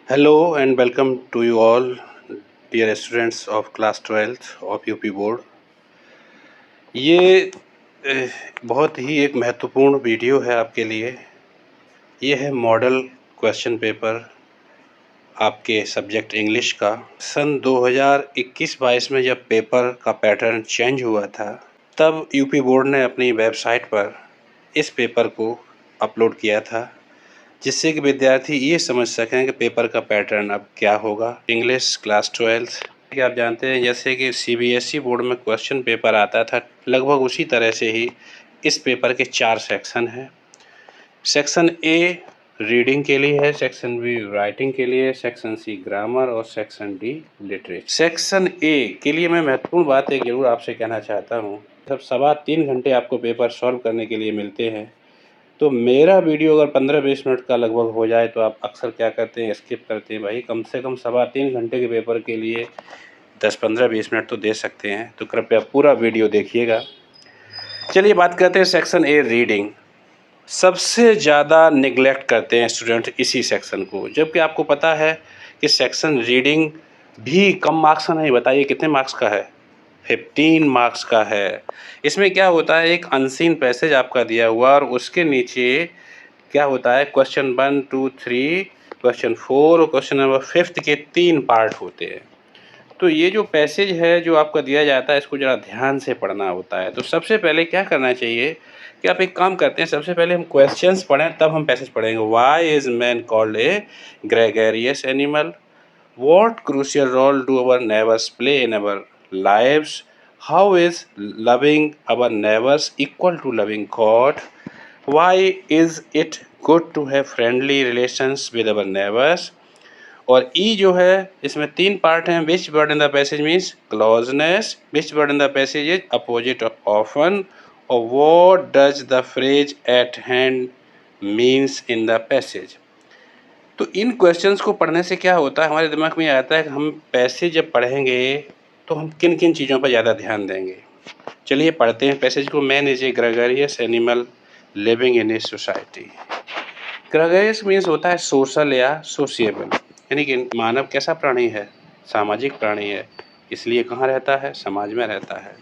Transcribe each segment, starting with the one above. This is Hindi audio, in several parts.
Hello and welcome to you all, dear students of class 12th of UP board. ये बहुत ही एक महत्वपूर्ण वीडियो है आपके लिए। ये है मॉडल क्वेश्चन पेपर आपके सब्जेक्ट इंग्लिश का। सन 2021-22 में जब पेपर का पैटर्न चेंज हुआ था, तब यूपी बोर्ड ने अपनी वेबसाइट पर इस पेपर को अपलोड किया था, जिससे कि विद्यार्थी ये समझ सकें कि पेपर का पैटर्न अब क्या होगा। इंग्लिश क्लास 12th कि आप जानते हैं, जैसे कि सीबीएसई बोर्ड में क्वेश्चन पेपर आता था, लगभग उसी तरह से ही इस पेपर के 4 सेक्शन हैं। सेक्शन ए रीडिंग के लिए है, सेक्शन बी राइटिंग के लिए, सेक्शन सी ग्रामर और section D literature. Section A के लिए मैं महत्वपूर्ण बात एक जरूर आपसे कहना चाहता हूँ। सब 3.25 घंटे आपको पेपर सॉल्व करने के लिए मिलते हैं, तो मेरा वीडियो अगर 15-20 मिनट का लगभग हो जाए तो आप अक्सर क्या करते हैं, स्किप करते हैं। भाई कम से कम 3.25 घंटे के पेपर के लिए 10-15-20 मिनट तो दे सकते हैं, तो कृपया पूरा वीडियो देखिएगा। चलिए बात करते हैं सेक्शन ए रीडिंग। सबसे ज़्यादा निगलेक्ट करते हैं स्टूडेंट इसी सेक्शन को, जबकि आपको पता है कि सेक्शन रीडिंग भी कम मार्क्स का नहीं। बताइए कितने मार्क्स का है? 15 मार्क्स का है। इसमें क्या होता है, एक अनसीन पैसेज आपका दिया हुआ और उसके नीचे क्या होता है, क्वेश्चन 1, 2, 3, क्वेश्चन 4 और क्वेश्चन नंबर 5 के 3 पार्ट होते हैं। तो ये जो पैसेज है जो आपका दिया जाता है, इसको ज़रा ध्यान से पढ़ना होता है। तो सबसे पहले क्या करना चाहिए कि आप एक काम करते हैं, सबसे पहले हम क्वेश्चंस पढ़ें, तब हम पैसेज पढ़ेंगे। Why is man called a gregarious animal? What crucial role do our neighbors play in our lives? How is loving our neighbors equal to loving God? Why is it good to have friendly relations with our neighbors? और ई जो है, इसमें 3 पार्ट हैं। Which word in the passage means closeness, which word in the passage is opposite of often, और what does the phrase at hand means in the passage. तो इन क्वेश्चंस को पढ़ने से क्या होता है, हमारे दिमाग में आता है कि हम पैसेज जब पढ़ेंगे तो हम किन किन चीज़ों पर ज़्यादा ध्यान देंगे। चलिए पढ़ते हैं पैसेज को। Man is a gregarious animal living in a society. Gregarious means होता है सोशल या सोशिएबल, यानी कि मानव कैसा प्राणी है? सामाजिक प्राणी है, इसलिए कहाँ रहता है? समाज में रहता है।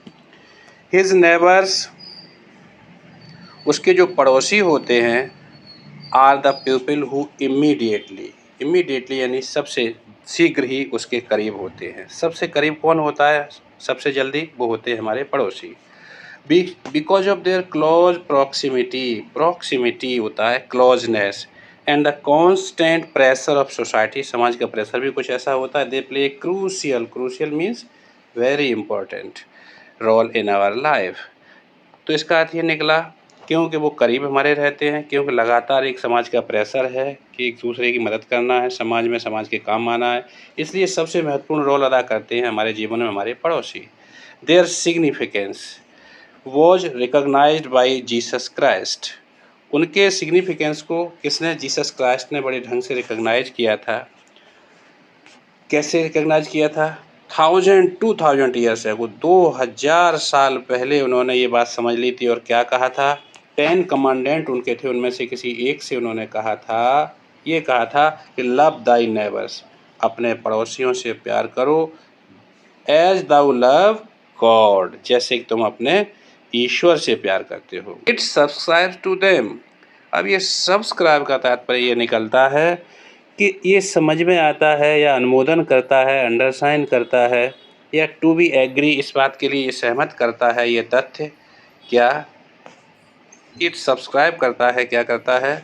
हिज नेबर्स, उसके जो पड़ोसी होते हैं, are the people who immediately यानी सबसे शीघ्र ही उसके करीब होते हैं। सबसे करीब कौन होता है सबसे जल्दी? वो होते हैं हमारे पड़ोसी। Because of their close proximity होता है closeness, and the constant pressure of society, समाज का प्रेशर भी कुछ ऐसा होता है। They play crucial means very important role in our life. तो इसका अर्थ ये निकला, क्योंकि वो करीब हमारे रहते हैं, क्योंकि लगातार एक समाज का प्रेशर है कि एक दूसरे की मदद करना है, समाज में समाज के काम आना है, इसलिए सबसे महत्वपूर्ण रोल अदा करते हैं हमारे जीवन में हमारे पड़ोसी। Their significance was recognised by Jesus Christ. उनके सिग्निफिकेंस को किसने? जीसस क्राइस्ट ने बड़े ढंग से रिकॉग्नाइज किया था। कैसे रिकॉग्नाइज किया था? 2000 ईयर्स है, वो 2000 साल पहले उन्होंने ये बात समझ ली थी। और क्या कहा था? 10 कमांडेंट उनके थे, उनमें से किसी एक से उन्होंने कहा था, ये कहा था कि लव दाई नेबर्स, अपने पड़ोसियों से प्यार करो, एज दाउ लव गॉड, जैसे कि तुम अपने ईश्वर से प्यार करते हो। It subscribe to them. अब ये सब्सक्राइब का तात्पर्य ये निकलता है कि ये समझ में आता है या अनुमोदन करता है, अंडरसाइन करता है, या टू बी एग्री, इस बात के लिए ये सहमत करता है। ये तथ्य क्या? इट सब्सक्राइब करता है, क्या करता है?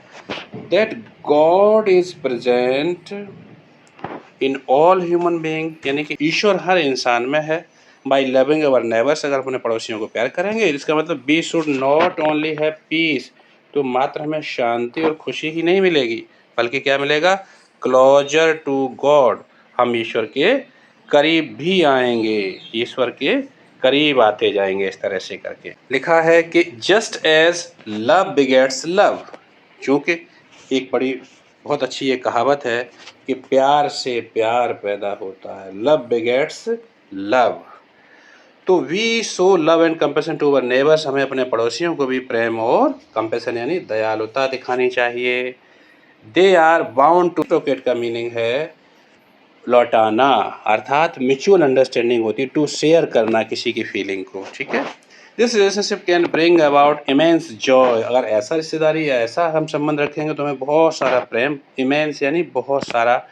That God is present in all human being, यानी कि ईश्वर हर इंसान में है। बाई लविंग अवर नेबर्स, अगर अपने पड़ोसियों को प्यार करेंगे, इसका मतलब we should not only have peace, तो मात्र हमें शांति और खुशी ही नहीं मिलेगी, बल्कि क्या मिलेगा? क्लोजर टू गॉड, हम ईश्वर के करीब भी आएंगे, ईश्वर के करीब आते जाएंगे। इस तरह से करके लिखा है कि just as love begets love, क्योंकि एक बड़ी बहुत अच्छी ये कहावत है कि प्यार से प्यार पैदा होता है, लव बिगेट्स लव। तो we show love and compassion to our neighbours, हमें अपने पड़ोसियों को भी प्रेम और कंपैशन यानी दयालुता दिखानी चाहिए। They are bound to reciprocate का मीनिंग है लौटाना, अर्थात म्यूचुअल अंडरस्टैंडिंग होती है, टू शेयर करना किसी की फीलिंग को, ठीक है। This relationship can bring about immense Joy, अगर ऐसा रिश्तेदारी या ऐसा हम संबंध रखेंगे तो हमें बहुत सारा प्रेम, इमेंस यानी बहुत सारा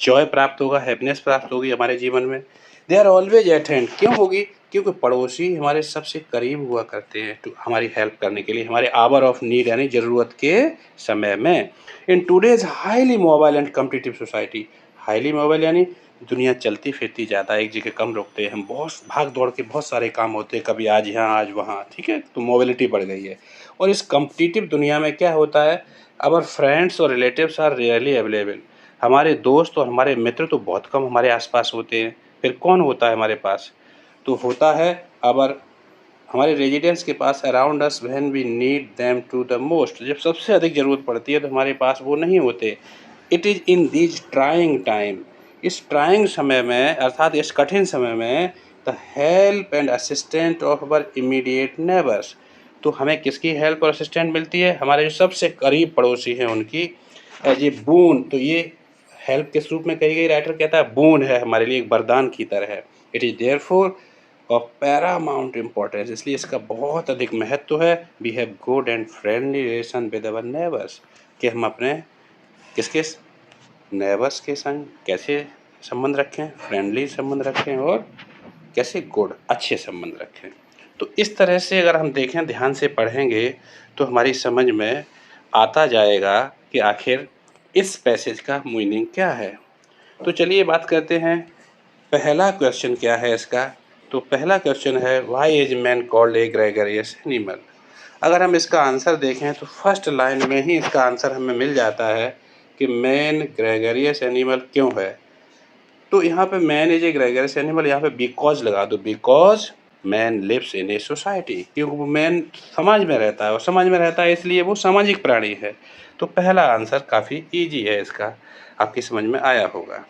जॉय प्राप्त होगा, हैप्पीनेस प्राप्त होगी हमारे जीवन में। They are always at hand, क्यों होगी? क्योंकि पड़ोसी हमारे सबसे करीब हुआ करते हैं तो हमारी हेल्प करने के लिए, हमारे आवर ऑफ नीड यानी ज़रूरत के समय में। In today's highly mobile and competitive society, highly mobile यानी दुनिया चलती फिरती ज़्यादा, एक जगह कम रुकते हैं हम, बहुत भाग दौड़ के बहुत सारे काम होते हैं, कभी आज यहाँ आज वहाँ, ठीक है, तो मोबिलिटी बढ़ गई है। और इस कम्पिटिटिव दुनिया में क्या होता है, अवर फ्रेंड्स और रिलेटिव्स आर रेयरली अवेलेबल, हमारे दोस्त और हमारे मित्र तो बहुत कम हमारे आसपास होते हैं। फिर कौन होता है हमारे पास? तो होता है अवर हमारे रेजिडेंट्स के पास, around us when we need them to the most, जब सबसे अधिक ज़रूरत पड़ती है तो हमारे पास वो नहीं होते। It is in these trying time, इस ट्राइंग समय में अर्थात इस कठिन समय में, the help and assistant of our immediate neighbours, तो हमें किसकी हेल्प और असिस्टेंट मिलती है? हमारे जो सबसे करीब पड़ोसी हैं उनकी, एज ए बून, तो ये हेल्प किस रूप में कही गई? राइटर कहता है बून है हमारे लिए, एक वरदान की तरह है। It is therefore of paramount importance, इसलिए इसका बहुत अधिक महत्व है। We have good and friendly relation with our neighbours, कि हम अपने किसके नेबर्स के संग कैसे संबंध रखें? फ्रेंडली संबंध रखें और कैसे? गुड, अच्छे संबंध रखें। तो इस तरह से अगर हम देखें, ध्यान से पढ़ेंगे तो हमारी समझ में आता जाएगा कि आखिर इस पैसेज का मीनिंग क्या है। तो चलिए बात करते हैं, पहला क्वेश्चन क्या है इसका। तो पहला क्वेश्चन है, why is man called a gregarious animal. अगर हम इसका आंसर देखें तो फर्स्ट लाइन में ही इसका आंसर हमें मिल जाता है कि मैन ग्रेगरियस एनिमल क्यों है। तो यहाँ पे man is a gregarious animal, यहाँ पे बिकॉज लगा दो, because man lives in a society, क्योंकि वो मैन समाज में रहता है, और समाज में रहता है इसलिए वो सामाजिक प्राणी है। तो पहला आंसर काफ़ी ईजी है इसका, आपकी समझ में आया होगा।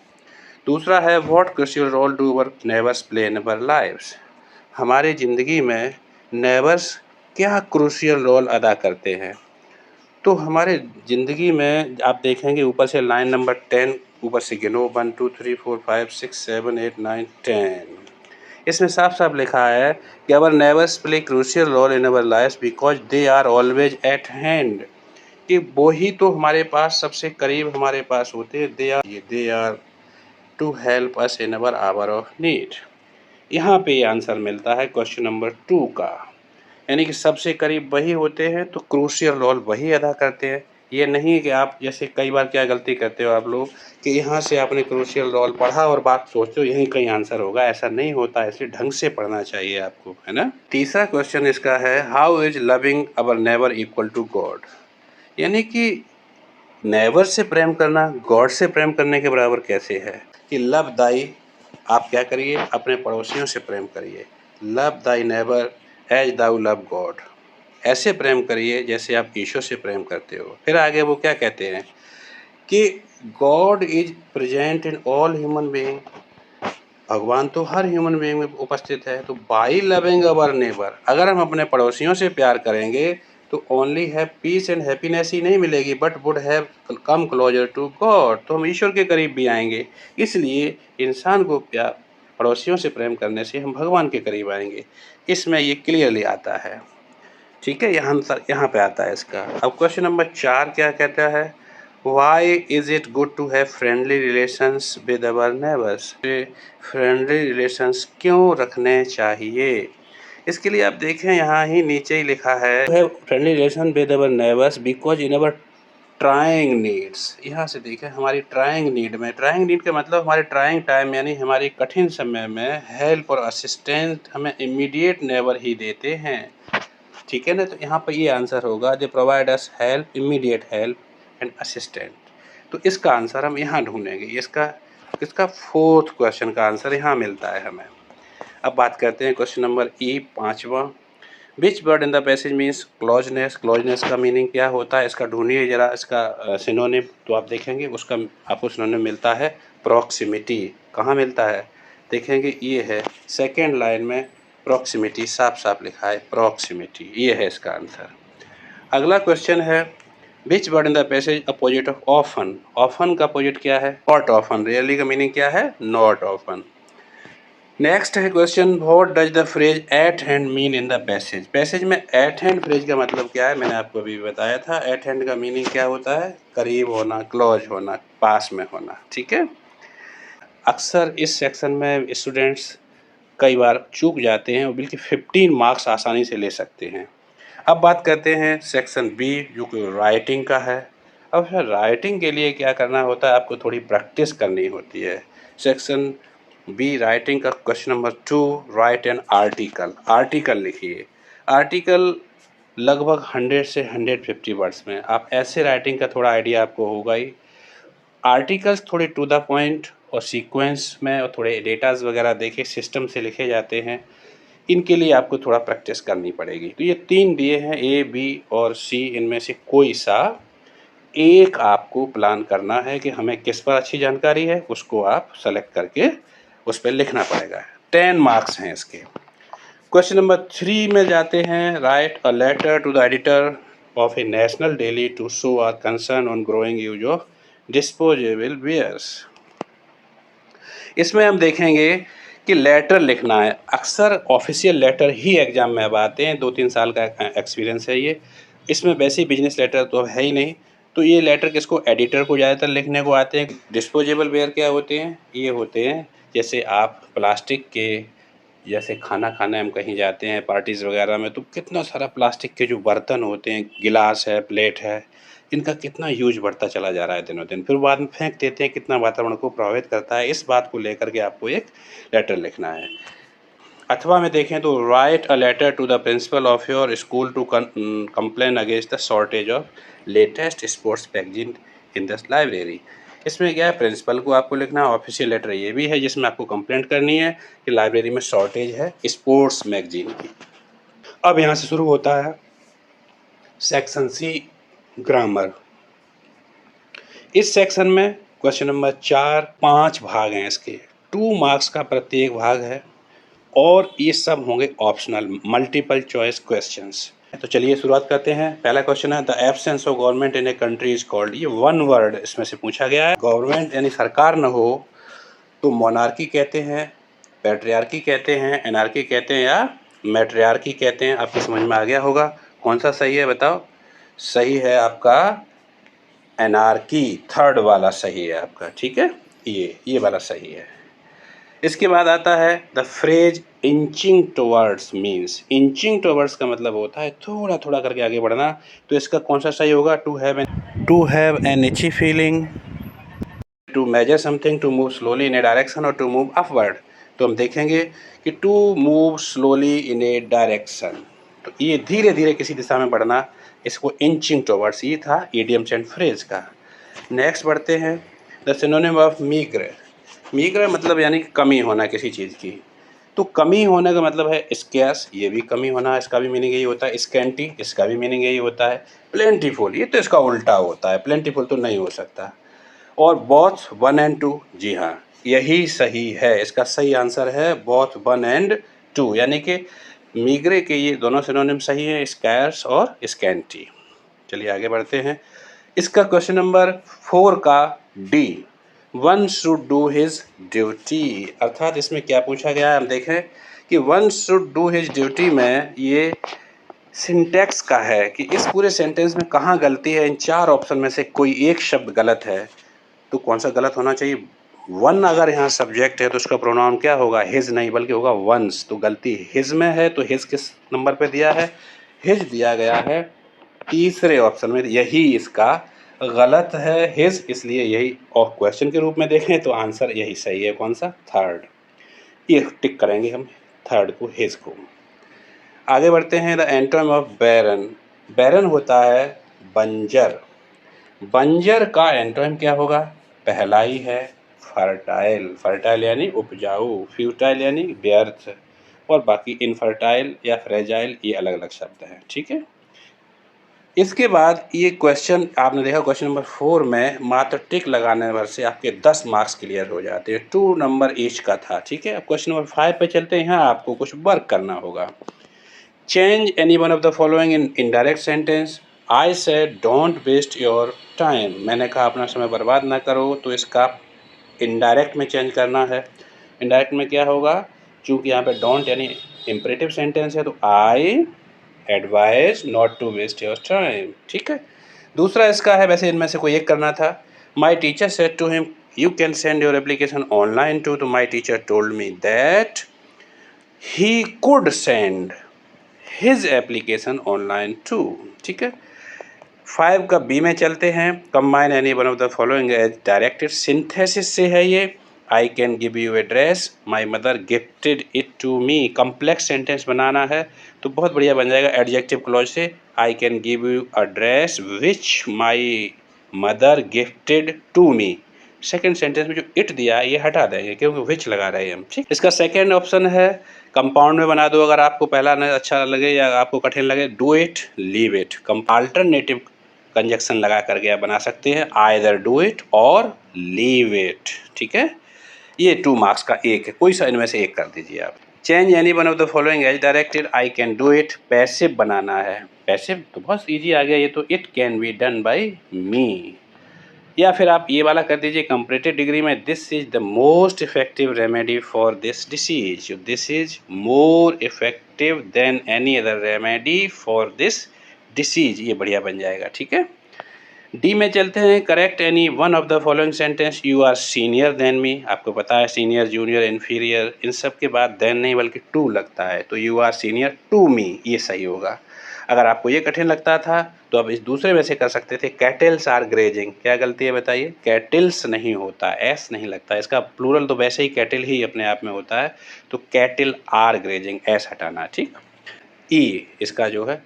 दूसरा है, what crucial role do our neighbours play in our lives, हमारी ज़िंदगी में नेबर्स क्या क्रूशियल रोल अदा करते हैं। तो हमारे ज़िंदगी में आप देखेंगे ऊपर से लाइन नंबर 10 ऊपर से गिनो, 1 2 3 4 5 6 7 8 9 10, इसमें साफ साफ लिखा है कि our neighbours play crucial role in our lives because they are always at hand, कि वो ही तो हमारे पास सबसे करीब हमारे पास होते हैं। They are to help us in our hour of need. यहाँ पे ये आंसर मिलता है क्वेश्चन नंबर 2 का, यानी कि सबसे करीब वही होते हैं तो क्रूशियल रोल वही अदा करते हैं। ये नहीं कि आप जैसे कई बार क्या गलती करते हो आप लोग कि यहाँ से आपने क्रूशियल रोल पढ़ा और बात सोचते हो यहीं कहीं आंसर होगा, ऐसा नहीं होता है, इसलिए ढंग से पढ़ना चाहिए आपको, है ना। तीसरा क्वेश्चन इसका है, how is loving our neighbour equal to God, यानी कि नेबर से प्रेम करना गॉड से प्रेम करने के बराबर कैसे है। कि लव दाई, आप क्या करिए, अपने पड़ोसियों से प्रेम करिए, love thy neighbour as thou love God, ऐसे प्रेम करिए जैसे आप ईश्वर से प्रेम करते हो। फिर आगे वो क्या कहते हैं कि God is present in all human being, भगवान तो हर ह्यूमन बीइंग में उपस्थित है। तो बाई लविंग अवर नेबर, अगर हम अपने पड़ोसियों से प्यार करेंगे तो ओनली है पीस एंड हैप्पीनेस ही नहीं मिलेगी, but would have come closer to God, तो हम ईश्वर के करीब भी आएंगे। इसलिए इंसान को प्यार, पड़ोसियों से प्रेम करने से हम भगवान के करीब आएंगे, इसमें ये क्लियरली आता है। ठीक है, यहाँ पे आता है इसका। अब क्वेश्चन नंबर 4 क्या कहता है, why is it good to have friendly relations with our neighbours, friendly relations क्यों रखने चाहिए। इसके लिए आप देखें यहाँ ही नीचे ही लिखा है, friendly relation with our neighbours because in our trying needs, यहाँ से देखें हमारी ट्राइंग नीड में, ट्राइंग नीड का मतलब हमारे ट्राइंग टाइम यानी हमारी कठिन समय में हेल्प और असिस्टेंट हमें इमीडिएट नेबर ही देते हैं। ठीक है ना, तो यहाँ पर ये आंसर होगा, they provide us help, immediate help and assistant. तो इसका आंसर हम यहाँ ढूंढेंगे, इसका फोर्थ क्वेश्चन का आंसर यहाँ मिलता है हमें। अब बात करते हैं क्वेश्चन नंबर ई 5वां, which word in the passage means closeness, closeness का मीनिंग क्या होता है, इसका ढूंढिए जरा, इसका सिनोनिम। तो आप देखेंगे उसका आपको सिनोनिम मिलता है प्रॉक्सिमिटी। कहाँ मिलता है देखेंगे, ये है सेकेंड लाइन में, प्रॉक्सिमिटी साफ साफ लिखा है, प्रॉक्सिमिटी, ये है इसका आंसर। अगला क्वेश्चन है, विच word in the passage opposite of often, often का अपोजिट क्या है, नॉट ऑफन, रियली का मीनिंग क्या है, नॉट ऑफन। नेक्स्ट है question, what does the phrase at hand mean in the passage, passage में एट हैंड फ्रेज का मतलब क्या है, मैंने आपको अभी बताया था। एट हैंड का मीनिंग क्या होता है, करीब होना, क्लोज होना, पास में होना, ठीक है। अक्सर इस सेक्शन में स्टूडेंट्स कई बार चूक जाते हैं और बल्कि 15 मार्क्स आसानी से ले सकते हैं। अब बात करते हैं सेक्शन बी जो कि राइटिंग का है। अब राइटिंग के लिए क्या करना होता है, आपको थोड़ी प्रैक्टिस करनी होती है। सेक्शन बी राइटिंग का question number 2, right an article, article लिखिए। आर्टिकल लगभग 100 से 150 वर्ड्स में, आप ऐसे राइटिंग का थोड़ा आइडिया आपको होगा ही। आर्टिकल्स थोड़े टू द पॉइंट और सीक्वेंस में और थोड़े डेटाज वगैरह देखे सिस्टम से लिखे जाते हैं, इनके लिए आपको थोड़ा प्रैक्टिस करनी पड़ेगी। तो ये 3 दिए हैं, ए, बी और सी, इनमें से कोई सा एक आपको प्लान करना है कि हमें किस पर अच्छी जानकारी है, उसको आप सेलेक्ट करके उस पर लिखना पड़ेगा। 10 मार्क्स हैं इसके। क्वेश्चन नंबर 3 में जाते हैं, write a letter to the editor of a national daily to show our concern on growing use of disposable wares. इसमें हम देखेंगे कि लेटर लिखना है। अक्सर ऑफिशियल लेटर ही एग्जाम में अब आते हैं, 2-3 साल का एक्सपीरियंस है ये। इसमें वैसे ही बिजनेस लेटर तो है ही नहीं, तो ये लेटर किसको, एडिटर को ज़्यादातर लिखने को आते हैं। डिस्पोजेबल वेयर क्या होते हैं, ये होते हैं जैसे आप प्लास्टिक के, जैसे खाना खाने हम कहीं जाते हैं पार्टीज़ वगैरह में, तो कितना सारा प्लास्टिक के जो बर्तन होते हैं, गिलास है, प्लेट है, इनका कितना यूज बढ़ता चला जा रहा है दिनों दिन, फिर बाद में फेंक देते हैं, कितना वातावरण को प्रभावित करता है। इस बात को लेकर के आपको एक लेटर लिखना है। अथवा में देखें तो write a letter to the principal of your school to complain against the shortage of latest sports packaging in the library. इसमें क्या है, प्रिंसिपल को आपको लिखना है। ऑफिशियल लेटर ये भी है जिसमें आपको कंप्लेंट करनी है कि लाइब्रेरी में शॉर्टेज है स्पोर्ट्स मैगजीन की। अब यहाँ से शुरू होता है सेक्शन सी, ग्रामर। इस सेक्शन में क्वेश्चन नंबर 4-5 भाग हैं इसके, 2 मार्क्स का प्रत्येक भाग है और ये सब होंगे ऑप्शनल मल्टीपल चॉइस क्वेश्चंस। तो चलिए शुरुआत करते हैं। पहला क्वेश्चन है, the absence of government in a country is called, ये 1 वर्ड इसमें से पूछा गया है। गवर्नमेंट यानी सरकार न हो तो मोनार्की कहते हैं, पैट्रियार्की कहते हैं, एनार्की कहते हैं या मैट्रियार्की कहते हैं। आपकी समझ में आ गया होगा। कौन सा सही है बताओ? सही है आपका एनार्की, थर्ड वाला सही है आपका, ठीक है, ये वाला सही है। इसके बाद आता है the phrase inching towards means, inching towards का मतलब होता है थोड़ा थोड़ा करके आगे बढ़ना। तो इसका कौन सा सही होगा? To have an itchy feeling, to measure something, to move slowly in a direction और टू मूव अपवर्ड। तो हम देखेंगे कि to move slowly in a direction, तो ये धीरे धीरे किसी दिशा में बढ़ना, इसको इंचिंग टुवर्ड्स, ये था इडियम्स एंड फ्रेज का। नेक्स्ट बढ़ते हैं, द सिनोनिम ऑफ मीग्र, मीग्र मतलब यानी कमी होना किसी चीज़ की। तो कमी होने का मतलब है स्कैर्स, ये भी कमी होना, इसका भी मीनिंग यही होता है। स्कैंटी, इसका भी मीनिंग यही होता है। प्लेंटीफुल, ये तो इसका उल्टा होता है, प्लेंटीफुल तो नहीं हो सकता। और बोथ 1 and 2, जी हाँ यही सही है, इसका सही आंसर है बोथ 1 and 2, यानी कि मीग्रे के ये दोनों सिनोनिम सही हैं, स्कैर्स और स्कैंटी। चलिए आगे बढ़ते हैं। इसका क्वेश्चन नंबर 4 का D, one should do his duty, अर्थात इसमें क्या पूछा गया है, हम देखें कि one should do his duty में ये सिंटैक्स का है कि इस पूरे सेंटेंस में कहाँ गलती है। इन 4 ऑप्शन में से कोई एक शब्द गलत है, तो कौन सा गलत होना चाहिए? वन अगर यहाँ सब्जेक्ट है तो उसका प्रोनाउन क्या होगा? हिज नहीं बल्कि होगा वंस। तो गलती हिज में है, तो हिज किस नंबर पे दिया है? हिज दिया गया है तीसरे ऑप्शन में, यही इसका गलत है हिज, इसलिए यही और क्वेश्चन के रूप में देखें तो आंसर यही सही है। कौन सा? थर्ड, ये टिक करेंगे हम थर्ड को, हिज को। आगे बढ़ते हैं, द एंटोनिम ऑफ बैरन, बैरन होता है बंजर, बंजर का एंटोनिम क्या होगा? पहला ही है फर्टाइल, फर्टाइल यानी उपजाऊ, फ्यूटाइल यानी व्यर्थ, और बाकी इनफर्टाइल या फ्रेजाइल ये अलग अलग शब्द हैं, ठीक है। इसके बाद ये क्वेश्चन आपने देखा क्वेश्चन नंबर 4 में मात्र टिक लगाने भर से आपके 10 मार्क्स क्लियर हो जाते हैं, 2 नंबर ईच का था, ठीक है। अब क्वेश्चन नंबर 5 पे चलते हैं। यहाँ आपको कुछ वर्क करना होगा। Change any one of the following in indirect sentence, I said don't waste your time, मैंने कहा अपना समय बर्बाद ना करो, तो इसका इनडायरेक्ट में चेंज करना है। इनडायरेक्ट में क्या होगा, चूँकि यहाँ पे डोंट यानी इम्परेटिव सेंटेंस है, तो I advise not to waste your time, ठीक है। दूसरा इसका है, वैसे इनमें से कोई एक करना था। My teacher said to him you can send your application online too, तो my teacher told me that he could send his application online too, ठीक है। 5 का बी में चलते हैं। Combine any one of the following as directed, synthesis से है ये। I can give you a dress, my mother gifted it to me, complex sentence बनाना है तो बहुत बढ़िया बन जाएगा एडजेक्टिव क्लॉज से। I can give you a dress which my mother gifted to me. Second sentence में जो इट दिया ये हटा देंगे क्योंकि विच लगा रहे हैं हम, ठीक। इसका सेकेंड ऑप्शन है कंपाउंड में बना दो, अगर आपको पहला न अच्छा लगे या आपको कठिन लगे। Do it, leave it, alternative conjunction लगा कर के आप बना सकते हैं, आइदर डू इट और लीव इट, ठीक है। ये 2 मार्क्स का एक है, कोई सा इनमें से एक कर दीजिए आप। Change any one of the following as directed, I can do it, passive बनाना है। पैसिव तो बहुत ईजी आ गया ये तो, it can be done by me. या फिर आप ये वाला कर दीजिए कंपैरेटिव डिग्री में, this is the most effective remedy for this disease, this is more effective than any other remedy for this disease, ये बढ़िया बन जाएगा, ठीक है। डी में चलते हैं। Correct any one of the following sentence, you are senior than me, आपको पता है सीनियर जूनियर इन्फीरियर इन सब के बाद देन नहीं बल्कि टू लगता है, तो you are senior to me, ये सही होगा। अगर आपको ये कठिन लगता था तो आप इस दूसरे में से कर सकते थे, कैटल्स आर ग्रेजिंग, क्या गलती है बताइए, कैटल्स नहीं होता, एस नहीं लगता, इसका प्लूरल तो वैसे ही कैटल ही अपने आप में होता है, तो कैटल आर ग्रेजिंग, एस हटाना, ठीक। ई इसका जो है,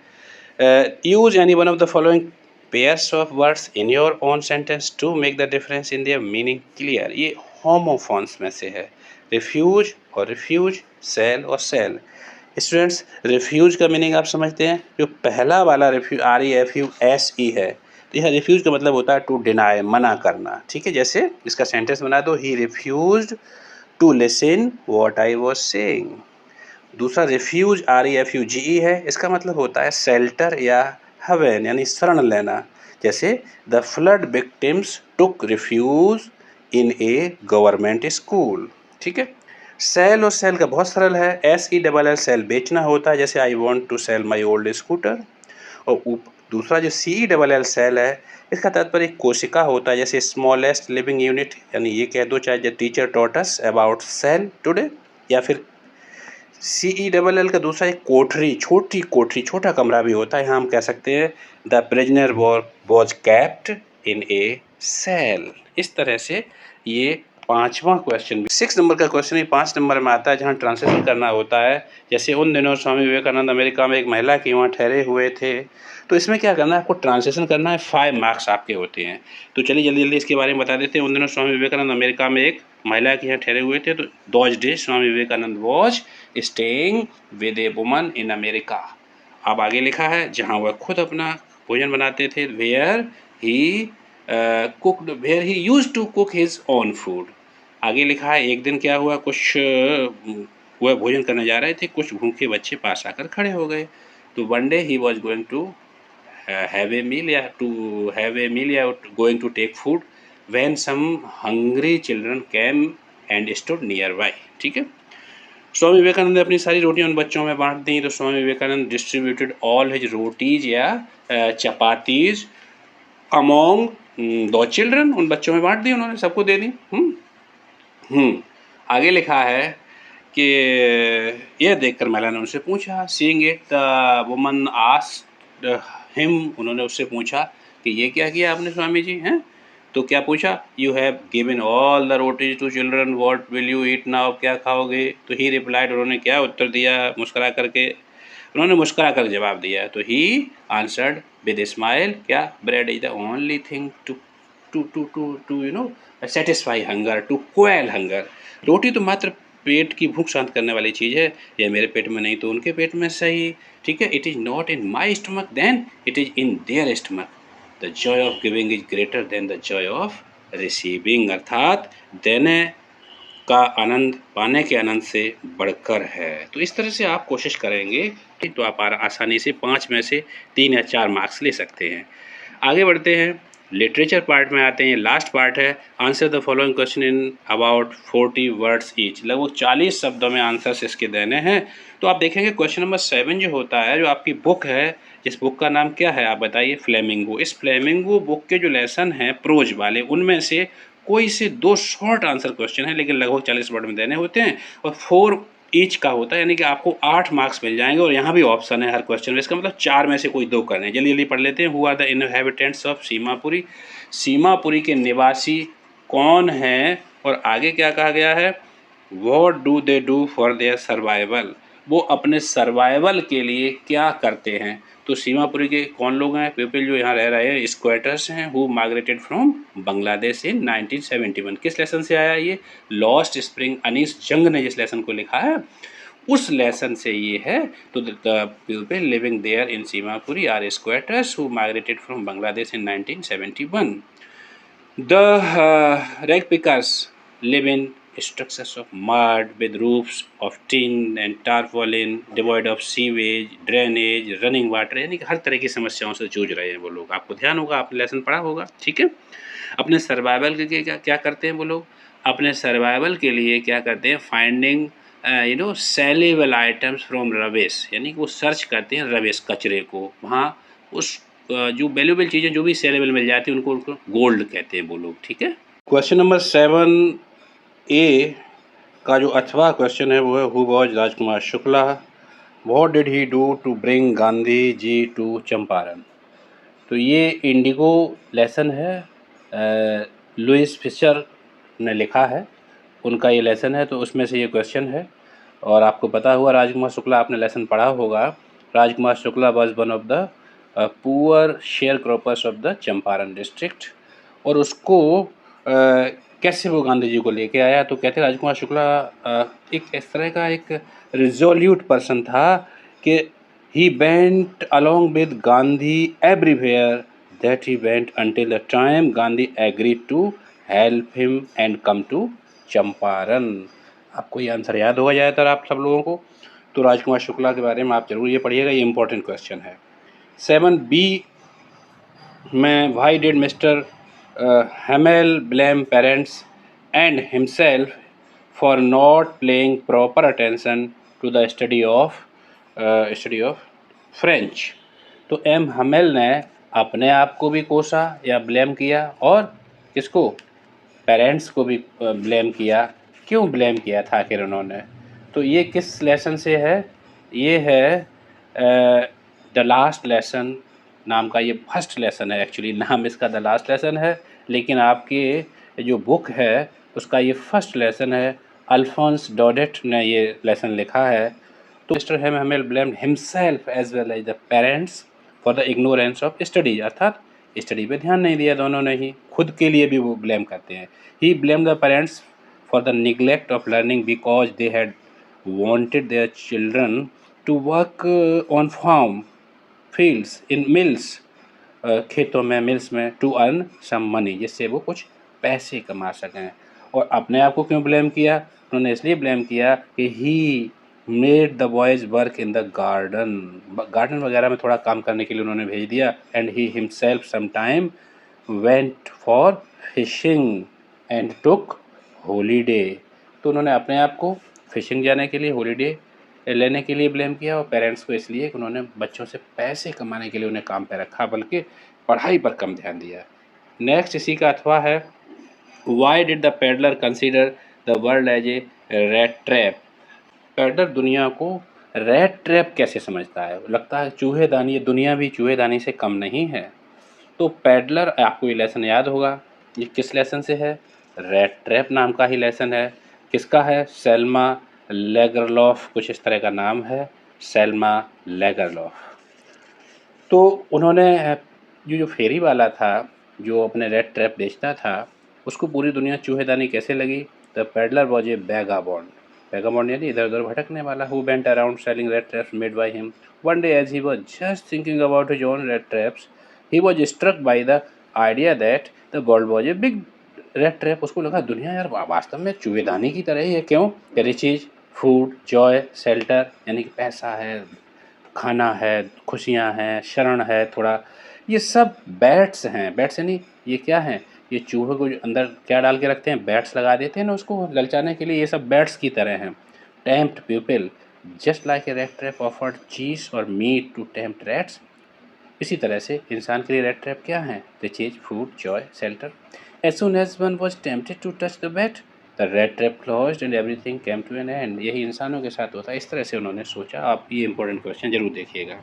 use any one of the following pairs of words in your own sentence to make the difference in their meaning clear, ये होमोफोन्स में से है। रिफ्यूज और रिफ्यूज, सेल और सेल। स्टूडेंट्स रिफ्यूज का मीनिंग आप समझते हैं, जो पहला वाला रिफ्यूज REFUSE है, तो यह रिफ्यूज का मतलब होता है टू डिनाई, मना करना, ठीक है। जैसे इसका सेंटेंस बना दो, he refused to listen what I was saying. दूसरा रिफ्यूज REFUGE है, इसका मतलब होता है शेल्टर या हवेन यानी शरण लेना। जैसे the flood victims took refuge in A government school, ठीक है। सेल और सेल का बहुत सरल है, SELL सेल बेचना होता है, जैसे I want to sell my old scooter. और दूसरा जो CELL सेल है, इसका तात्पर्य कोशिका होता है, जैसे स्मॉलेस्ट लिविंग यूनिट, यानी ये कह दो चाहे the teacher taught us about cell today. या फिर CELL का दूसरा एक कोठरी, छोटी कोठरी, छोटा कमरा भी होता है, यहाँ हम कह सकते हैं the prisoner was kept in a cell. इस तरह से ये 5वां क्वेश्चन, 6 नंबर का क्वेश्चन ही 5 नंबर में आता है, जहाँ ट्रांसलेशन करना होता है। जैसे उन दिनों स्वामी विवेकानंद अमेरिका में एक महिला के वहाँ ठहरे हुए थे, तो इसमें क्या करना है, आपको ट्रांसलेशन करना है, 5 मार्क्स आपके होते हैं। तो चलिए जल्दी जल्दी इसके बारे में बता देते हैं। उन दिनों स्वामी विवेकानंद अमेरिका में एक महिला के यहाँ ठहरे हुए थे, तो those day Swami Vivekananda was staying with a woman in America. अब आगे लिखा है जहाँ वह खुद अपना भोजन बनाते थे, where he used to cook his own food. आगे लिखा है एक दिन क्या हुआ, कुछ वह भोजन करने जा रहे थे, कुछ भूखे बच्चे पास आकर खड़े हो गए। तो one day he was going to have a meal या going to take food when some hungry children came and stood nearby, ठीक है। स्वामी विवेकानंद ने अपनी सारी रोटियां उन बच्चों में बांट दी, तो Swami Vivekananda distributed all his rotis या चपातीज अमोंग दो चिल्ड्रन, उन बच्चों में बांट दी उन्होंने, सबको दे दी। आगे लिखा है कि यह देखकर महिला ने उनसे पूछा, seeing it the woman asked him, उन्होंने उससे पूछा कि ये क्या किया आपने स्वामी जी, हैं? तो क्या पूछा, you have given all the rotis to children, what will you eat now, क्या खाओगे। तो ही रिप्लाइड, उन्होंने क्या उत्तर दिया, मुस्कुरा करके, उन्होंने मुस्कुरा कर जवाब दिया। तो he answered with a smile, क्या, bread is the only thing to you know satisfy hunger, to quell hunger. रोटी तो मात्र पेट की भूख शांत करने वाली चीज़ है, या मेरे पेट में नहीं तो उनके पेट में सही, ठीक है। It is not in my stomach then it is in their stomach, the joy of giving is greater than the joy of receiving. अर्थात देने का आनंद पाने के आनंद से बढ़कर है। तो इस तरह से आप कोशिश करेंगे तो आप आसानी से 5 में से 3 या 4 मार्क्स ले सकते हैं। आगे बढ़ते हैं, लिटरेचर पार्ट में आते हैं। लास्ट पार्ट है answer the following question in about 40 words each. लगभग 40 शब्दों में आंसर्स इसके देने हैं। तो आप देखेंगे क्वेश्चन नंबर 7 जो होता है, जो आपकी बुक है, इस बुक का नाम क्या है आप बताइए? फ्लेमिंगो। इस फ्लेमिंगो बुक के जो लेसन हैं प्रोज वाले, उनमें से कोई से 2 शॉर्ट आंसर क्वेश्चन है, लेकिन लगभग 40 वर्ड में देने होते हैं और 4 ईच का होता है, यानी कि आपको 8 मार्क्स मिल जाएंगे। और यहाँ भी ऑप्शन है हर क्वेश्चन में, इसका मतलब 4 में से कोई 2 करने हैं। जल्दी जल्दी पढ़ लेते हैं। Who are the inhabitants of Seemapuri. Seemapuri के निवासी कौन हैं? और आगे क्या कहा गया है? What do they do for their survival. वो अपने सर्वाइवल के लिए क्या करते हैं? तो सीमापुरी के कौन लोग हैं? पीपल जो यहाँ रह रहे हैं, स्क्वेटर्स हैं, who migrated from Bangladesh in 1971। किस लेसन से आया ये? Lost spring. अनीस जंग ने जिस लेसन को लिखा है उस लेसन से ये है। तो the people living there in Seemapuri are squatters who migrated from Bangladesh in 1971। The rag pickers live in structures of mud with roofs of tin and tarpaulin, devoid of sewage, drainage, running water। यानी कि हर तरह की समस्याओं से जूझ रहे हैं वो लोग। आपको ध्यान होगा, आपने लेसन पढ़ा होगा, ठीक है। अपने सर्वाइवल के लिए क्या करते हैं वो लोग? अपने सर्वाइवल के लिए क्या करते हैं? फाइंडिंग सेलेबल आइटम्स फ्रॉम रवेस, यानी कि वो सर्च करते हैं रवेस, कचरे को। वहाँ उस जो वैल्यूएबल चीज़ें जो भी सेलेबल मिल जाती है उनको गोल्ड कहते हैं वो लोग, ठीक है। क्वेश्चन नंबर 7A का जो 8वां क्वेश्चन है वो है who was Rajkumar Shukla. What did he do to bring Gandhi ji to Champaran. तो ये इंडिगो लेसन है, लुइस फिशर ने लिखा है, उनका ये लेसन है, तो उसमें से ये क्वेश्चन है। और आपको पता हुआ राजकुमार शुक्ला, आपने लेसन पढ़ा होगा। Rajkumar Shukla was one of the poor sharecroppers of the Champaran district. और उसको कैसे वो गांधी जी को लेके आया? तो कहते राजकुमार शुक्ला एक इस तरह का एक रिजोल्यूट पर्सन था कि he went along with Gandhi everywhere that he went until the time Gandhi agreed to help him and come to Champaran. आपको ये आंसर याद होगा ज़्यादातर आप सब लोगों को। तो राजकुमार शुक्ला के बारे में आप जरूर ये पढ़िएगा, ये इंपॉर्टेंट क्वेश्चन है। 7B में why did Mr Hamel blame parents and himself for not playing proper attention to the study of French. तो एम हमेल ने अपने आप को भी कोसा या ब्लेम किया, और किसको? पेरेंट्स को भी ब्लेम किया। क्यों ब्लेम किया था आखिर उन्होंने? तो ये किस लेसन से है? ये है द लास्ट लेसन नाम का, ये फर्स्ट लेसन है। एक्चुअली नाम इसका द लास्ट लेसन है, लेकिन आपकी जो बुक है उसका ये फर्स्ट लेसन है। अल्फोंस डॉडेट ने ये लेसन लिखा है। तो Mr Hamel blamed himself as well as the parents for the ignorance of study, अर्थात स्टडी पे ध्यान नहीं दिया दोनों ने ही। खुद के लिए भी वो ब्लेम करते हैं। He blame the parents for the neglect of learning because they had wanted their children to work on farm fields in mills, खेतों में, मिल्स में, टू अर्न सम मनी, जिससे वो कुछ पैसे कमा सकें। और अपने आप को क्यों ब्लेम किया? उन्होंने इसलिए ब्लेम किया कि he made the boys work in the garden, garden वगैरह में थोड़ा काम करने के लिए उन्होंने भेज दिया। And he himself some time went for fishing and took holiday. तो उन्होंने अपने आप को फिशिंग जाने के लिए, हॉलीडे लेने के लिए ब्लेम किया, और पेरेंट्स को इसलिए कि उन्होंने बच्चों से पैसे कमाने के लिए उन्हें काम पे रखा, बल्कि पढ़ाई पर कम ध्यान दिया। नेक्स्ट इसी का अथवा है why did the peddler consider the world as a rat trap. Peddler दुनिया को रैट ट्रैप कैसे समझता है? लगता है चूहेदानी, ये दुनिया भी चूहेदानी से कम नहीं है। तो पेडलर, आपको ये लेसन याद होगा, ये किस लेसन से है? रैट ट्रैप नाम का ही लेसन है। किसका है? सेल्मा लेगरलॉफ, कुछ इस तरह का नाम है, सेल्मा लेगरलॉफ। तो उन्होंने जो फेरी वाला था, जो अपने रेड ट्रैप बेचता था, उसको पूरी दुनिया चूहेदानी कैसे लगी? The peddler was a vagabond, vagabond यानी इधर उधर भटकने वाला, who went around selling rat traps made by him. One day as he was just thinking about his own rat traps, he was struck by the idea that the world was a big red trap उसको लगा दुनिया यार वास्तव में चूहेदानी की तरह ही है। क्यों? रिचेज, फूड, जॉय, शेल्टर यानी कि पैसा है, खाना है, खुशियाँ हैं, शरण है थोड़ा, ये सब बैट्स हैं। बैट्स यानी ये क्या हैं? ये चूहे को जो अंदर क्या डाल के रखते हैं, बैट्स लगा देते हैं ना उसको ललचाने के लिए, ये सब बैट्स की तरह हैं। Tempt people just like a rat trap offered cheese और मीट टू टेम्प्ट रैट्स। इसी तरह से इंसान के लिए रेड ट्रैप क्या है? Riches, food, joy, shelter. As soon as one was tempted to touch the bait the rat trap closed and everything came to an end. यही इंसानों के साथ होता है। इस तरह से उन्होंने सोचा। आप ये इंपॉर्टेंट क्वेश्चन जरूर देखिएगा।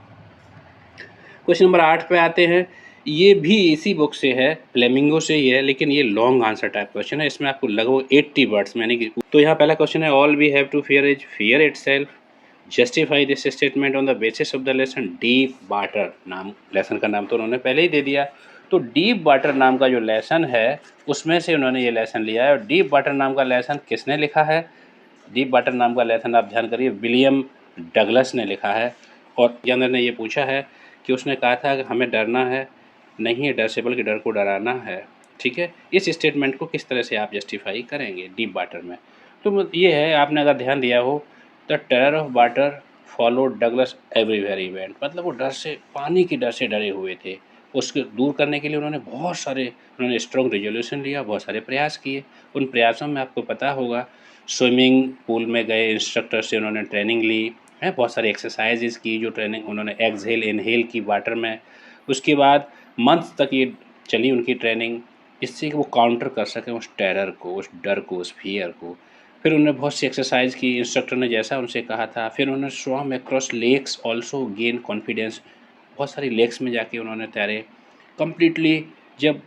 क्वेश्चन नंबर 8 पे आते हैं। ये भी इसी बुक से है, फ्लेमिंगो से ही है, लेकिन ये लॉन्ग आंसर टाइप क्वेश्चन है। इसमें आपको लगभग 80 वर्ड्स में यानी कि तो यहाँ पहला क्वेश्चन है all we have to fear is fear itself. Justify this statement on the basis of the lesson deep water. नाम लेसन का नाम तो उन्होंने पहले ही दे दिया। तो डीप वाटर नाम का जो लेसन है उसमें से उन्होंने ये लेसन लिया है। और डीप वाटर नाम का लेसन किसने लिखा है? डीप वाटर नाम का लेसन आप ध्यान करिए विलियम डगलस ने लिखा है। और के अंदर ने ये पूछा है कि उसने कहा था कि हमें डरना है नहीं है डर से बल्कि डर को डराना है। ठीक है, इस स्टेटमेंट को किस तरह से आप जस्टिफाई करेंगे डीप वाटर में? तो ये है, आपने अगर ध्यान दिया हो, the terror of water followed Douglas everywhere event, मतलब वो डर से, पानी के डर से डरे हुए थे। उसको दूर करने के लिए उन्होंने स्ट्रॉन्ग रेजोल्यूशन लिया, बहुत सारे प्रयास किए। उन प्रयासों में आपको पता होगा स्विमिंग पूल में गए, इंस्ट्रक्टर से उन्होंने ट्रेनिंग ली है, बहुत सारी एक्सरसाइजेज की, जो ट्रेनिंग उन्होंने एक्सहेल इनहेल की वाटर में। उसके बाद मंथ तक ये चली उनकी ट्रेनिंग, जिससे कि वो काउंटर कर सकें उस टेरर को, उस डर को, उस फियर को। फिर उन्होंने बहुत सी एक्सरसाइज की इंस्ट्रक्टर ने जैसा उनसे कहा था। फिर उन्होंने swam across lakes also gain confidence, बहुत सारी लेक्स में जाके उन्होंने तैरे। कम्प्लीटली जब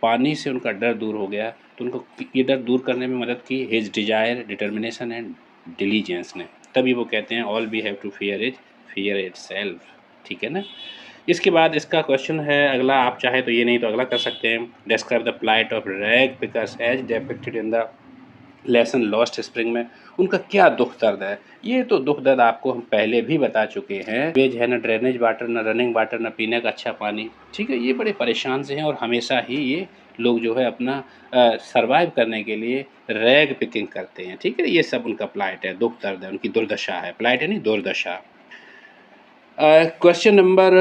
पानी से उनका डर दूर हो गया तो उनको ये डर दूर करने में मदद की his desire, determination and diligence ने। तभी वो कहते हैं all we have to fear itself. ठीक है ना। इसके बाद इसका क्वेश्चन है अगला, आप चाहे तो ये नहीं तो अगला कर सकते हैं। Describe the plight of rag pickers as depicted in the lesson lost spring में। उनका क्या दुख दर्द है? ये तो दुख दर्द आपको हम पहले भी बता चुके हैं। वेज है, ना ड्रेनेज वाटर, ना रनिंग वाटर, ना पीने का अच्छा पानी। ठीक है, ये बड़े परेशान से हैं और हमेशा ही ये लोग जो है अपना सर्वाइव करने के लिए रैग पिकिंग करते हैं। ठीक है, ये सब उनका प्लाइट है, दुख दर्द है, उनकी दुर्दशा है। प्लाइट यानी दुर्दशा। क्वेश्चन नंबर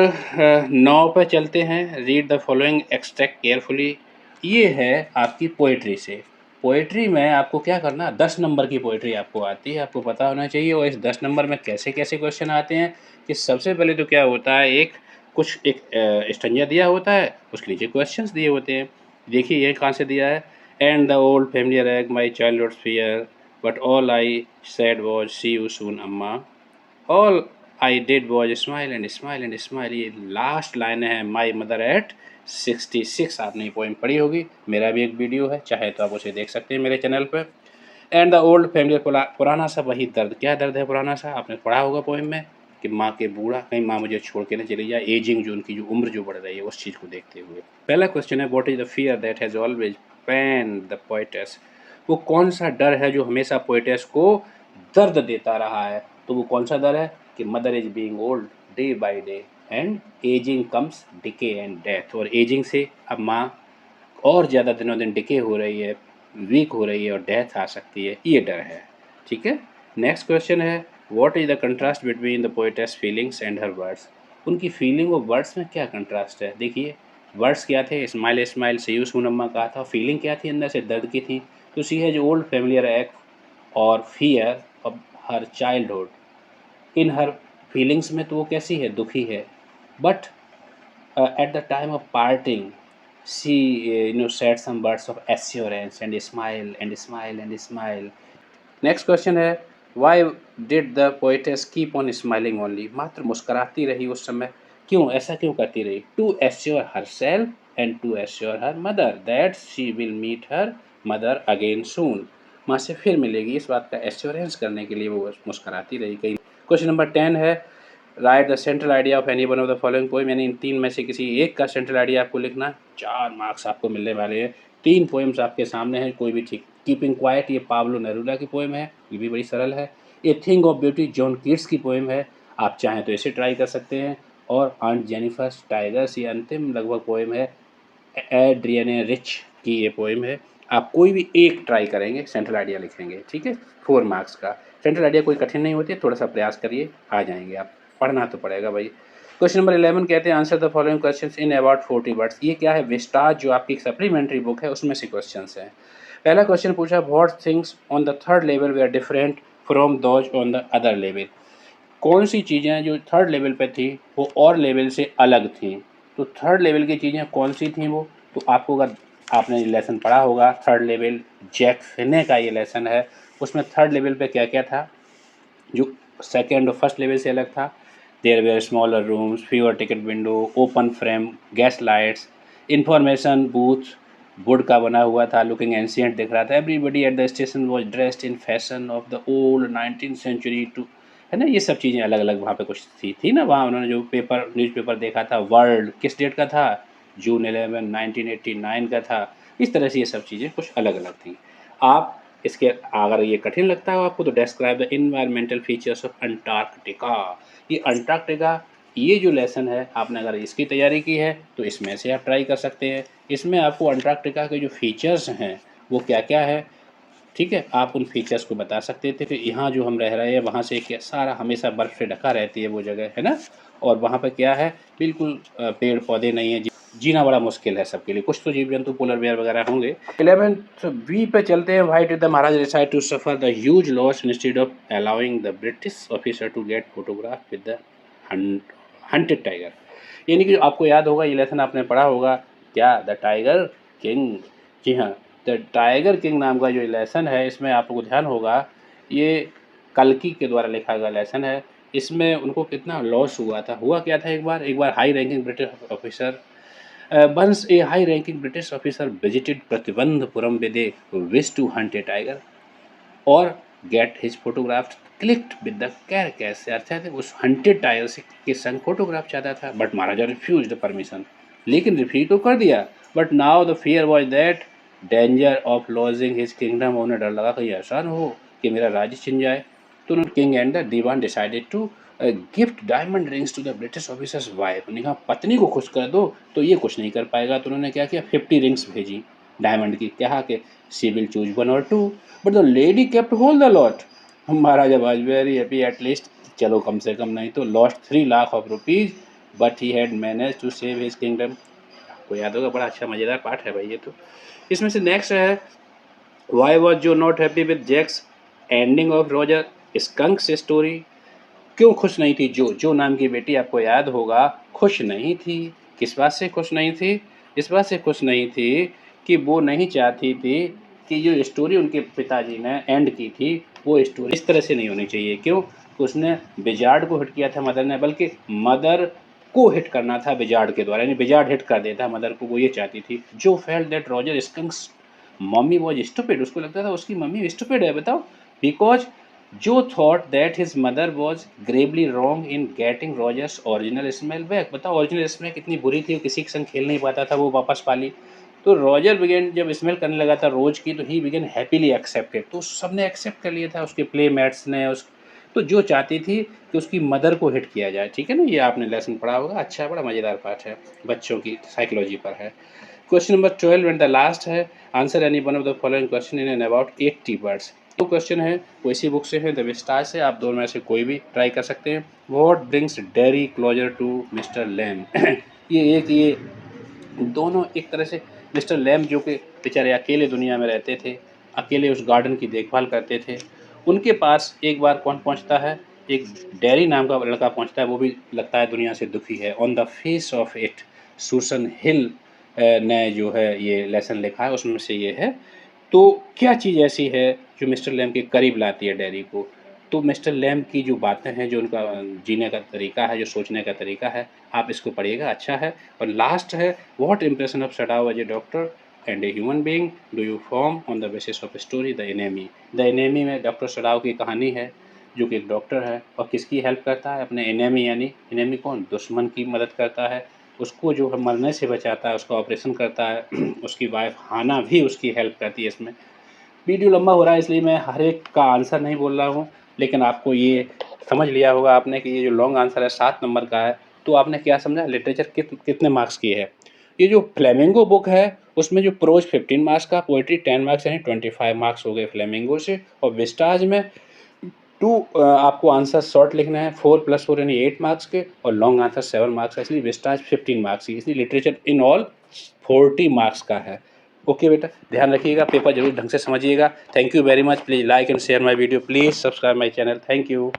9 पर चलते हैं। Read the following extract carefully. ये है आपकी पोइट्री से। पोइट्री में आपको क्या करना, 10 नंबर की पोइट्री आपको आती है, आपको पता होना चाहिए। और इस 10 नंबर में कैसे कैसे क्वेश्चन आते हैं कि सबसे पहले तो क्या होता है, एक स्टंजा दिया होता है, उसके नीचे क्वेश्चंस दिए होते हैं। देखिए ये कहाँ से दिया है। And the old familiar ache my childhood fear but all I said was see you soon Amma. All I did was smile and smile and smile. ये लास्ट लाइन है माई मदर एट 66। आपने ये पोइम पढ़ी होगी, मेरा भी एक वीडियो है, चाहे तो आप उसे देख सकते हैं मेरे चैनल पर। एंड द ओल्ड फैमिली, पुराना सा वही दर्द। क्या दर्द है पुराना सा? आपने पढ़ा होगा पोइम में कि माँ के बूढ़ा, कहीं माँ मुझे छोड़ के न चली जाए। एजिंग, जो उनकी जो उम्र जो बढ़ रही है, उस चीज़ को देखते हुए। पहला क्वेश्चन है what is the fear that has always pain the poetess. वो कौन सा डर है जो हमेशा पोएटेस को दर्द देता रहा है? तो वो कौन सा डर है कि mother is being old day by day and ageing comes decay and death. और एजिंग से अब माँ और ज़्यादा दिनों दिन डिके हो रही है, वीक हो रही है और डेथ आ सकती है, ये डर है। ठीक है। नेक्स्ट क्वेश्चन है what is the contrast between the poetess feelings and her words. उनकी फीलिंग और वर्ड्स में क्या कंट्रास्ट है? देखिए वर्ड्स क्या थे, स्माइल स्माइल से यू सूनम्मा कहा था। फीलिंग क्या थी? अंदर से दर्द की थी। तो सी हैज ओल्ड फैमिलियर एक्ट और fear of her childhood. In her feelings में तो वो कैसी है, दुखी है। But at the time of parting she said some words of assurance and smile and smile and smile. Next question है why did the poetess keep on smiling only. मात्र मुस्कराती रही उस समय, क्यों, ऐसा क्यों करती रही? To assure her self and to assure her mother that she will meet her mother again soon. माँ से फिर मिलेगी, इस बात का एश्योरेंस करने के लिए वो मुस्कराती रही। कहीं क्वेश्चन नंबर 10 है right the central idea of any one of the following poem. यानी इन 3 में से किसी एक का सेंट्रल आइडिया आपको लिखना। 4 मार्क्स आपको मिलने वाले हैं। 3 पोएम्स आपके सामने हैं, कोई भी ठीक। कीपिंग क्वाइट, ये पाब्लो नेरुदा की पोएम है, ये भी बड़ी सरल है। A thing of beauty John Keats की पोएम है, आप चाहें तो इसे ट्राई कर सकते हैं। और आंट जेनिफर टाइगर्स, ये अंतिम लगभग पोएम है एड्रियने रिच की ये पोएम है। आप कोई भी एक ट्राई करेंगे, सेंट्रल आइडिया लिखेंगे, ठीक है, 4 मार्क्स का। सेंट्रल आइडिया कोई कठिन नहीं होती है, थोड़ा सा प्रयास करिए, आ जाएंगे आप। पढ़ना तो पड़ेगा भाई। क्वेश्चन नंबर 11 कहते हैं answer the following questions in about 40 words. ये क्या है, विस्टार जो आपकी सप्लीमेंट्री बुक है उसमें से क्वेश्चंस हैं। पहला क्वेश्चन पूछा, what things on the third level were different from those on the other level. कौन सी चीज़ें जो थर्ड लेवल पे थी वो और लेवल से अलग थी। तो थर्ड लेवल की चीज़ें कौन सी थी वो, तो आपको अगर आपने लेसन पढ़ा होगा थर्ड लेवल, जैक फिने का ये लेसन है, उसमें थर्ड लेवल पे क्या क्या था जो सेकेंड और फर्स्ट लेवल से अलग था। There were smaller rooms, fewer ticket window, open frame gas lights, information booth wood का बना हुआ था, लुकिंग एंशियंट दिख रहा था। Everybody at the station was dressed in fashion of the old 19th century too, है ना, ये सब चीज़ें अलग अलग वहाँ पे कुछ थी ना। वहाँ उन्होंने जो पेपर न्यूज़पेपर देखा था, वर्ल्ड किस डेट का था, जून 11 1989 का था। इस तरह से ये सब चीज़ें कुछ अलग अलग थी। आप इसके अगर ये कठिन लगता है आपको तो describe the environmental features of Antarctica. ये अंटार्कटिका ये जो लेसन है आपने अगर इसकी तैयारी की है तो इसमें से आप ट्राई कर सकते हैं। इसमें आपको अंटार्कटिका के जो फीचर्स हैं वो क्या क्या है, ठीक है, आप उन फीचर्स को बता सकते थे कि यहाँ जो हम रह रहे हैं वहाँ से क्या सारा हमेशा बर्फ़ से ढका रहती है वो जगह, है ना, और वहाँ पे क्या है बिल्कुल पेड़ पौधे नहीं है, जीना बड़ा मुश्किल है सबके लिए। कुछ तो जीव जंतु पोलर बेयर वगैरह होंगे। 11th बी पे चलते हैं। Why did the Maharaj decide to suffer the huge loss instead of allowing the British officer to get photograph with the hunted tiger. यानी कि आपको याद होगा ये लेसन आपने पढ़ा होगा क्या, द टाइगर किंग। जी हाँ, द टाइगर किंग नाम का जो लेसन है इसमें आपको ध्यान होगा ये कल्कि के द्वारा लिखा गया लेसन है। इसमें उनको कितना लॉस हुआ था, हुआ क्या था, एक बार high ranking British officer once a high ranking British officer visited Pratibandhapuram with a wish to hunt a tiger और get his photograph clicked with the carcass से, अर्थात उस हंटेड टाइगर से के संग फोटोग्राफ चाहता था। But Maharaja refuse the permission, लेकिन रिफ्यूज तो कर दिया। But now the fear was that danger of losing his kingdom, उन्हें डर लगा कहीं ऐसा न हो कि मेरा राज्य छिन जाए। तो king and the Dewan decided to gift diamond rings to the British officer's wife. उन्होंने कहा पत्नी को खुश कर दो तो ये कुछ नहीं कर पाएगा। तो उन्होंने क्या किया, 50 रिंग्स भेजी डायमंड की, कहा कि she will choose 1 or 2, but the lady kept whole the lot. Maharaja was very happy, at least चलो कम से कम नहीं तो lost 3 lakh of rupees, but he had manage to save his kingdom. आपको याद होगा, बड़ा अच्छा मज़ेदार पार्ट है भाई ये तो। इसमें से नेक्स्ट है, why was Jo not happy with Jack's ending of Roger Skunk's story. क्यों खुश नहीं थी जो नाम की बेटी, आपको याद होगा, खुश नहीं थी। किस बात से खुश नहीं थी, इस बात से खुश नहीं थी कि वो नहीं चाहती थी कि जो स्टोरी उनके पिताजी ने एंड की थी वो स्टोरी इस तरह से नहीं होनी चाहिए। क्यों, उसने विजार्ड को हिट किया था मदर ने, बल्कि मदर को हिट करना था विजार्ड के द्वारा, यानी विजार्ड हिट कर देता मदर को, वो ये चाहती थी। Jo felt that Roger Skunk's mummy was stupid, उसको लगता था उसकी मम्मी स्टूपिड है, बताओ, बिकॉज जो thought that his mother was Gravely wrong in getting Rogers original smell back. बताओ ओरिजिनल स्मेल कितनी बुरी थी, किसी के संग खेल नहीं पाता था, वो वापस पाली। तो रॉजर बिगेन जब स्मेल करने लगा था रोज की तो ही बिगेन हैप्पीली एक्सेप्टेड, तो सबने एक्सेप्ट कर लिया था, उसके प्लेमेट्स ने, उस तो जो चाहती थी कि उसकी मदर को हिट किया जाए, ठीक है ना। ये आपने लेसन पढ़ा होगा, अच्छा बड़ा मज़ेदार पार्ट है, बच्चों की साइकोलॉजी पर है। Question number 12 and the last है, answer any one of the following question in an about 80 words. दो क्वेश्चन है वो इसी बुक से है, द विस्टार से, आप दोनों में से कोई भी ट्राई कर सकते हैं। What brings Derry closer to Mr Lamb. ये दोनों एक तरह से मिस्टर लैम जो कि बेचारे अकेले दुनिया में रहते थे, अकेले उस गार्डन की देखभाल करते थे, उनके पास एक बार कौन पहुंचता है, एक डेरी नाम का लड़का पहुंचता है, वो भी लगता है दुनिया से दुखी है। On the face of it Susan Hill ने जो है ये लेसन लिखा है, उसमें से ये है। तो क्या चीज़ ऐसी है जो मिस्टर लैम के करीब लाती है डेरी को, तो मिस्टर लैम की जो बातें हैं, जो उनका जीने का तरीका है, जो सोचने का तरीका है, आप इसको पढ़िएगा, अच्छा है। और लास्ट है, what impression of Sadao as a doctor and a human being do you form on the basis of story the enemy. The enemy में डॉक्टर सडाव की कहानी है, जो कि एक डॉक्टर है और किसकी हेल्प करता है, अपने एनेमी, यानी एनेमी कौन, दुश्मन की मदद करता है, उसको जो है मरने से बचाता है, उसका ऑपरेशन करता है। उसकी वाइफ हाना भी उसकी हेल्प करती है इसमें। वीडियो लंबा हो रहा है इसलिए मैं हर एक का आंसर नहीं बोल रहा हूँ, लेकिन आपको ये समझ लिया होगा आपने कि ये जो लॉन्ग आंसर है 7 नंबर का है। तो आपने क्या समझा, लिटरेचर कितने मार्क्स की है। ये जो फ्लेमिंगो बुक है उसमें जो प्रोज 15 मार्क्स का, पोएट्री 10 मार्क्स, यानी 25 मार्क्स हो गए फ्लेमिंगो से। और विस्टाज में आपको आंसर शॉर्ट लिखना है, 4 + 4 यानी 8 मार्क्स के, और लॉन्ग आंसर 7 मार्क्स का, इसलिए विस्टाज 15 मार्क्स की, इसलिए लिटरेचर इन ऑल 40 मार्क्स का है। ओके बेटा, ध्यान रखिएगा, पेपर जरूर ढंग से समझिएगा। Thank you very much. Please like and share my video, please subscribe my channel. Thank you.